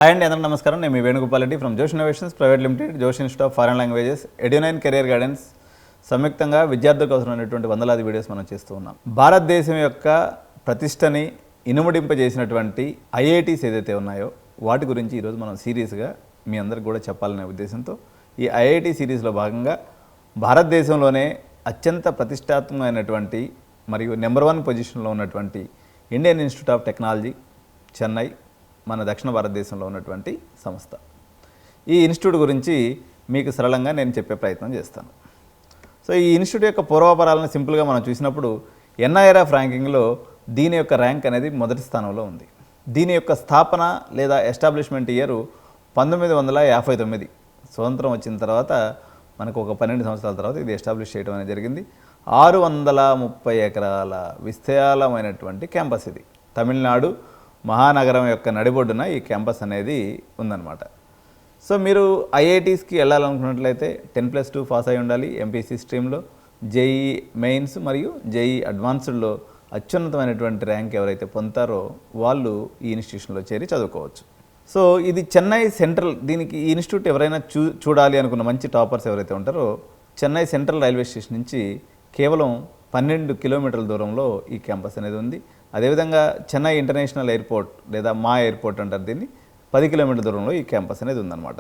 Hi అండి, అందరికీ నమస్కారం. నేను మీ Venugopal Reddy from Josh innovations private limited, Josh institute of foreign languages, Edunine career guidance సంయుక్తంగా విద్యార్థులకు అవసరమైనటువంటి వందలాది వీడియోస్ మనం చేస్తూ ఉన్నాం. భారతదేశం యొక్క ప్రతిష్టని ఇనుమడింపజేసినటువంటి ఐఐటీస్ ఏదైతే ఉన్నాయో వాటి గురించి ఈరోజు మనం సీరియస్గా మీ అందరికి కూడా చెప్పాలనే ఉద్దేశంతో ఈ ఐఐటీ సిరీస్లో భాగంగా భారతదేశంలోనే అత్యంత ప్రతిష్టాత్మకమైనటువంటి మరియు నెంబర్ 1 పొజిషన్లో ఉన్నటువంటి Indian institute of technology Chennai మన దక్షిణ భారతదేశంలో ఉన్నటువంటి సంస్థ. ఈ ఇన్స్టిట్యూట్ గురించి మీకు సరళంగా నేను చెప్పే ప్రయత్నం చేస్తాను. సో ఈ ఇన్స్టిట్యూట్ యొక్క పూర్వాపరాలను సింపుల్గా మనం చూసినప్పుడు ఎన్ఐఆర్ఎఫ్ ర్యాంకింగ్లో దీని యొక్క ర్యాంక్ అనేది మొదటి స్థానంలో ఉంది. దీని యొక్క స్థాపన లేదా ఎస్టాబ్లిష్మెంట్ ఇయర్ 1959. స్వతంత్రం వచ్చిన తర్వాత మనకు ఒక 12 సంవత్సరాల తర్వాత ఇది ఎస్టాబ్లిష్ చేయడం అనేది జరిగింది. 630 ఎకరాల విస్తారమైనటువంటి క్యాంపస్ ఇది. తమిళనాడు మహానగరం యొక్క నడిబొడ్డున ఈ క్యాంపస్ అనేది ఉందన్నమాట. సో మీరు ఐఐటీస్కి వెళ్ళాలనుకున్నట్లయితే 10+2 పాస్ అయి ఉండాలి. ఎంపీసీ స్ట్రీమ్లో జేఈ మెయిన్స్ మరియు జేఈ అడ్వాన్స్డ్లో అత్యున్నతమైనటువంటి ర్యాంక్ ఎవరైతే పొందుతారో వాళ్ళు ఈ ఇన్స్టిట్యూషన్లో చేరి చదువుకోవచ్చు. సో ఇది చెన్నై సెంట్రల్. దీనికి ఈ ఇన్స్టిట్యూట్ ఎవరైనా చూడాలి అనుకున్న మంచి టాపర్స్ ఎవరైతే ఉంటారో చెన్నై సెంట్రల్ రైల్వే స్టేషన్ నుంచి కేవలం 12 కిలోమీటర్ల దూరంలో ఈ క్యాంపస్ అనేది ఉంది. అదేవిధంగా చెన్నై ఇంటర్నేషనల్ ఎయిర్పోర్ట్ లేదా మా ఎయిర్పోర్ట్ అంటారు దీన్ని, 10 కిలోమీటర్ల దూరంలో ఈ క్యాంపస్ అనేది ఉందన్నమాట.